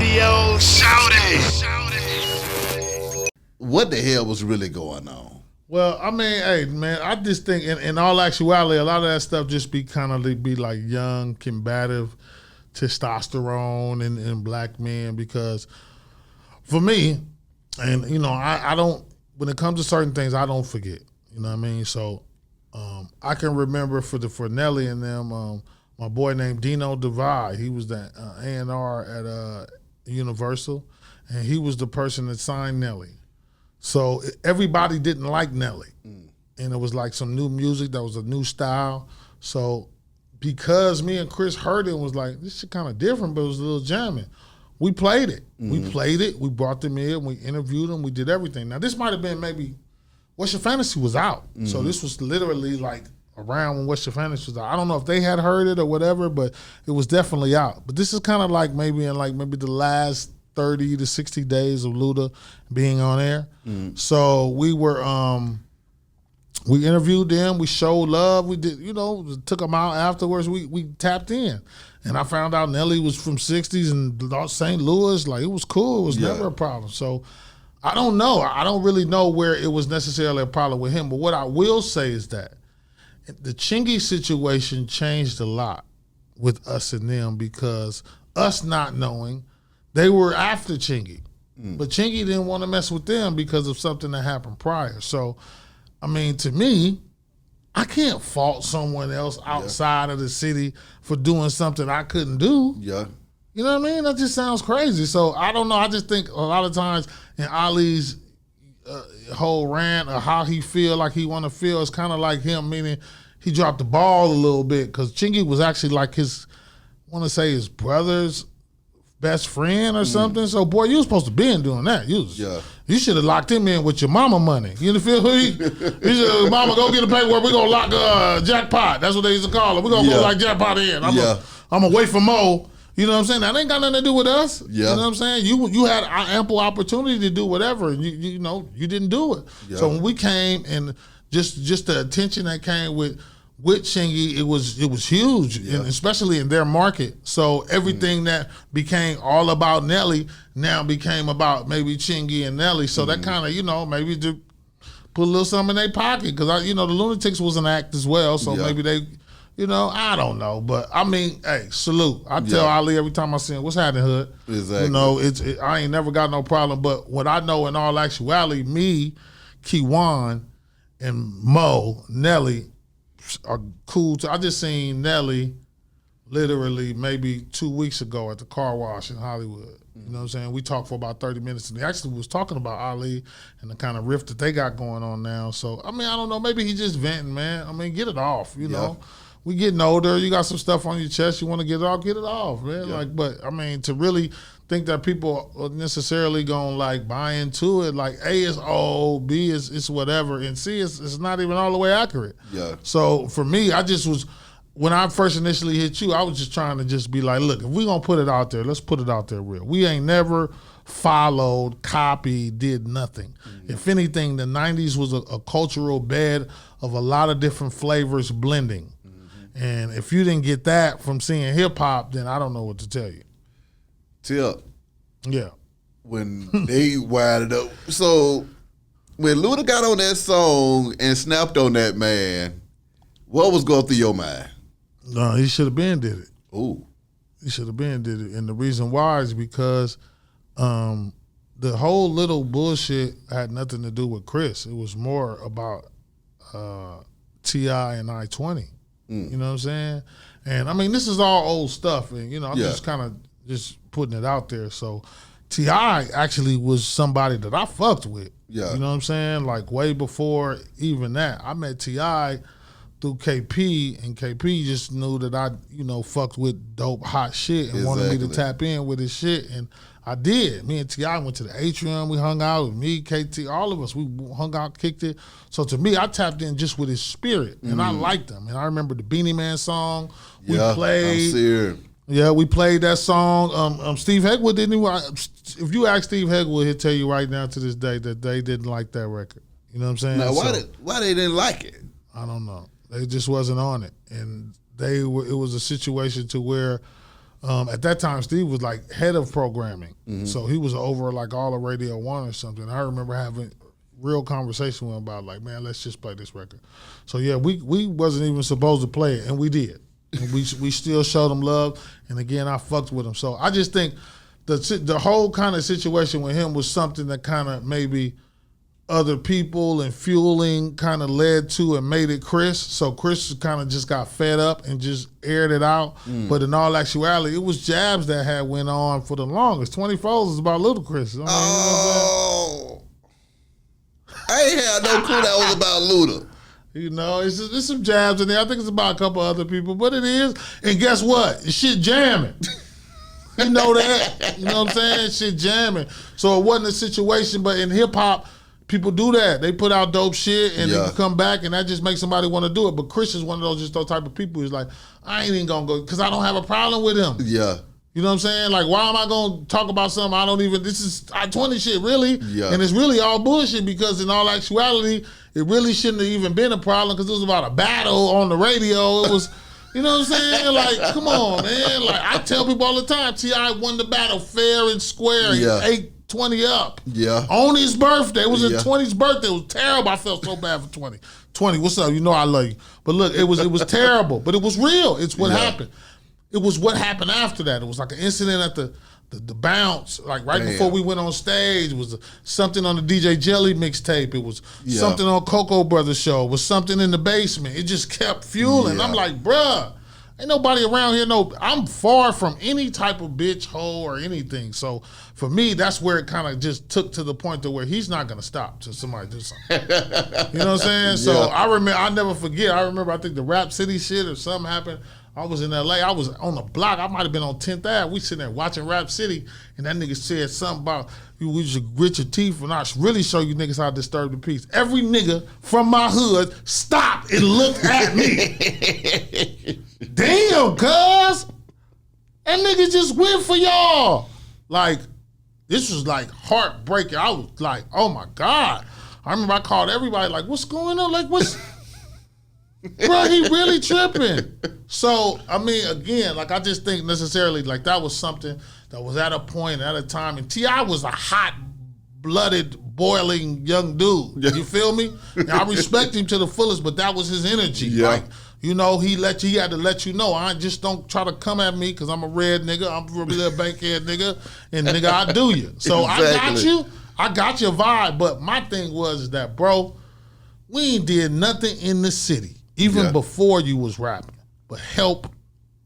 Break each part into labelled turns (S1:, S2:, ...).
S1: radio. Shout it.
S2: What the hell was really going on?
S3: Well, I mean, hey, man, I just think in all actuality, a lot of that stuff just be kind of be like young, combative testosterone in black men because for me, and, you know, I don't, when it comes to certain things, I don't forget. You know what I mean? So I can remember for Nelly and them, my boy named Dino Divide, he was the A&R at Universal, and he was the person that signed Nelly. So everybody didn't like Nelly. And it was like some new music that was a new style. So because me and Chris heard it and was like, this shit kind of different, but it was a little jamming. We played it. We played it. We brought them in. We interviewed them. We did everything. Now, this might have been maybe What's Your Fantasy was out. So this was literally like around when What's Your Fantasy was out. I don't know if they had heard it or whatever, but it was definitely out. But this is kind of like maybe in like maybe the last 30 to 60 days of Luda being on air. So we were, we interviewed them, we showed love, we did, you know, took them out afterwards, we tapped in. And I found out Nelly was from 60's and St. Louis, like it was cool, it was never a problem. So I don't know, I don't really know where it was necessarily a problem with him, but what I will say is that the Chingy situation changed a lot with us and them because us not knowing, they were after Chingy. But Chingy didn't want to mess with them because of something that happened prior. So, I mean, to me, I can't fault someone else outside of the city for doing something I couldn't do.
S2: Yeah.
S3: You know what I mean? That just sounds crazy. So, I don't know. I just think a lot of times in Ali's whole rant or how he feel like he want to feel, it's kind of like him, meaning he dropped the ball a little bit because Chingy was actually like his, I want to say his brother's best friend or something. So, boy, you was supposed to be in doing that. You should have locked him in with your mama money. You feel me? You should, mama, go get the paperwork. We're going to lock Jackpot. That's what they used to call it. We're going to go lock Jackpot in. I'm going to wait for Mo. You know what I'm saying? That ain't got nothing to do with us. You know what I'm saying? You had ample opportunity to do whatever. You know, you didn't do it. So when we came and just the attention that came with Chingy, it was huge, and especially in their market. So everything that became all about Nelly now became about maybe Chingy and Nelly. So that kind of, you know, maybe to put a little something in their pocket because, you know, the Lunatics was an act as well. So maybe they, you know, I don't know. But, I mean, hey, salute. I tell Ali every time I see him, what's happening, Hood?
S2: Exactly.
S3: You know, I ain't never got no problem. But what I know in all actuality, me, Kiwan, and Mo, Nelly, are cool. I just seen Nelly literally maybe 2 weeks ago at the car wash in Hollywood. You know what I'm saying? We talked for about 30 minutes, and he actually was talking about Ali and the kind of rift that they got going on now. So, I mean, I don't know. Maybe he just venting, man. I mean, get it off, you know? We getting older. You got some stuff on your chest. You want to get it off, man. Like, but, I mean, to really think that people are necessarily going to, like, buy into it, like, A is old, B is it's whatever, and C is not even all the way accurate. So, for me, I just was, when I first initially hit you, I was just trying to just be like, look, if we going to put it out there, let's put it out there real. We ain't never followed, copied, did nothing. If anything, the 90s was a cultural bed of a lot of different flavors blending. And if you didn't get that from seeing hip-hop, then I don't know what to tell you.
S2: Tip.
S3: Yeah.
S2: When they wired up. So when Luda got on that song and snapped on that man, what was going through your mind?
S3: No, he should have been did it.
S2: Ooh.
S3: He should have been did it. And the reason why is because the whole little bullshit had nothing to do with Chris. It was more about T.I. and I-20. You know what I'm saying? And I mean, this is all old stuff. And, you know, I'm just kind of just putting it out there. So T.I. actually was somebody that I fucked with. You know what I'm saying? Like way before even that. I met T.I. through KP, and KP just knew that I, you know, fucked with dope, hot shit and wanted me to tap in with his shit. And I did. Me and T.I. went to the Atrium. We hung out with me, KT, all of us. We hung out, kicked it. So to me, I tapped in just with his spirit, and I liked him. And I remember the Beanie Man song. We played. We played that song. Steve Hegwood didn't even. If you ask Steve Hegwood, he'll tell you right now to this day that they didn't like that record. You know what I'm saying?
S2: Now, why they didn't like it?
S3: I don't know. They just wasn't on it, and it was a situation to where At that time, Steve was like head of programming, so he was over like all of Radio 1 or something. I remember having real conversation with him about like, man, let's just play this record. So yeah, we wasn't even supposed to play it, and we did. And we still showed him love, and again, I fucked with him. So I just think the whole kind of situation with him was something that kind of maybe other people and fueling kind of led to and made it Chris. So Chris kind of just got fed up and just aired it out. But in all actuality, it was jabs that had went on for the longest. 24 is about Ludacris. I mean,
S2: Oh, I ain't had no clue that was about Luda.
S3: you know, it's some jabs in there. I think it's about a couple other people, but it is. And guess what? Shit jamming. You know that. You know what I'm saying? Shit jamming. So it wasn't a situation, but in hip hop, people do that. They put out dope shit and they come back and that just makes somebody want to do it. But Chris is one of those type of people who's like, I ain't even gonna go because I don't have a problem with him.
S2: Yeah.
S3: You know what I'm saying? Like, why am I gonna talk about something I don't even? This is I-20 shit, really.
S2: Yeah.
S3: And it's really all bullshit because in all actuality, it really shouldn't have even been a problem because it was about a battle on the radio. It was. You know what I'm saying? Like, come on, man. Like, I tell people all the time, T.I. won the battle fair and square.
S2: Yeah.
S3: He ate 20 up.
S2: Yeah.
S3: On his birthday. It was his 20th birthday. It was terrible. I felt so bad for 20. 20, what's up? You know I love you. But look, it was terrible. But it was real. It's what happened. It was what happened after that. It was like an incident at the bounce, like right before we went on stage. It was something on the DJ Jelly mixtape. It was something on Cocoa Brothers show. It was something in the basement. It just kept fueling. I'm like, bruh, ain't nobody around here. No, I'm far from any type of bitch, hoe, or anything. So for me, that's where it kind of just took to the point to where he's not gonna stop till somebody do something. You know what I'm saying? So I'll never forget. I remember, I think the Rap City shit or something happened. I was in LA. I was on the block. I might have been on 10th Ave. We sitting there watching Rap City, and that nigga said something about we should grit your teeth and I really show you niggas how to disturb the peace. Every nigga from my hood stopped and looked at me. Damn, cuz. That nigga just went for y'all. Like, this was like heartbreaking. I was like, oh my God. I remember I called everybody like, what's going on? Like, what's... Bro, he really tripping. So, I mean, again, like I just think necessarily like that was something that was at a point, at a time, and T.I. was a hot-blooded, boiling young dude. You feel me? And I respect him to the fullest, but that was his energy.
S2: Yeah.
S3: Like, you know, he had to let you know, I just don't try to come at me because I'm a red nigga, I'm a little bankhead nigga, and nigga, I do you. So exactly. I got your vibe, but my thing was that, bro, we ain't did nothing in the city. Even before you was rapping, but help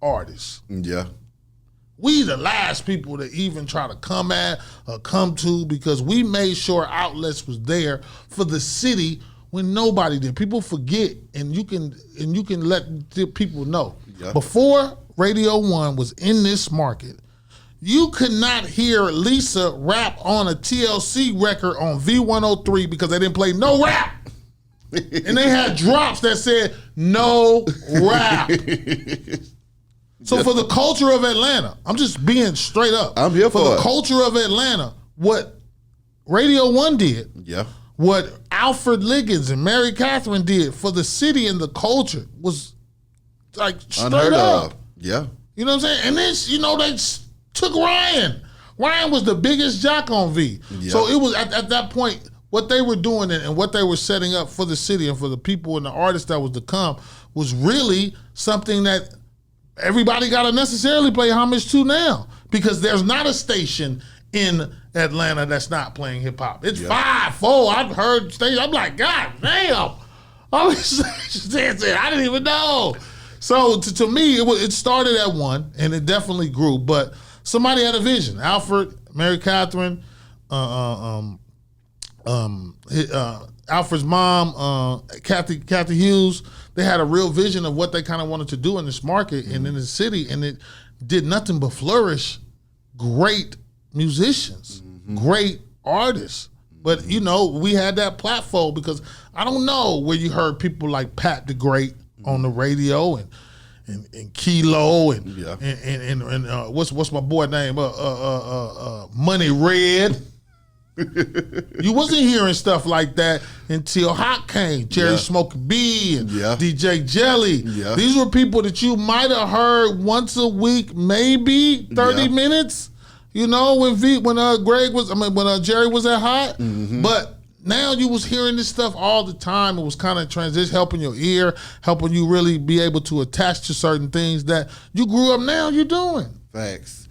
S3: artists.
S2: Yeah.
S3: We the last people to even try to come at or come to because we made sure outlets was there for the city when nobody did. People forget, and you can let the people know. Yeah. Before Radio 1 was in this market, you could not hear Lisa rap on a TLC record on V103 because they didn't play no rap. And they had drops that said no rap. So for the culture of Atlanta, I'm just being straight up.
S2: I'm here for
S3: the culture of Atlanta, what Radio 1 did, what Alfred Liggins and Mary Catherine did for the city and the culture was like straight
S2: unheard
S3: up.
S2: Of. Yeah.
S3: You know what I'm saying? And this, you know, they took Ryan. Ryan was the biggest jock on V. Yeah. So it was at that point, what they were doing and what they were setting up for the city and for the people and the artists that was to come was really something that everybody got to necessarily pay homage to now, because there's not a station in Atlanta that's not playing hip hop. It's 5, 4. I've heard stations. I'm like, God damn. I didn't even know. So to me, it started at 1 and it definitely grew, but somebody had a vision. Alfred, Mary Catherine, Alfred's mom, Kathy Hughes, they had a real vision of what they kind of wanted to do in this market and in the city, and it did nothing but flourish. Great musicians, great artists. But, you know, we had that platform because I don't know where you heard people like Pat the Great on the radio and Kilo and what's my boy name? Money Red. You wasn't hearing stuff like that until Hot came. Jerry Smoking B and DJ Jelly.
S2: Yeah.
S3: These were people that you might have heard once a week, maybe 30 minutes. You know, when Jerry was at Hot. But now you was hearing this stuff all the time. It was kind of transition, helping your ear, helping you really be able to attach to certain things that you grew up now you're doing.
S2: Facts.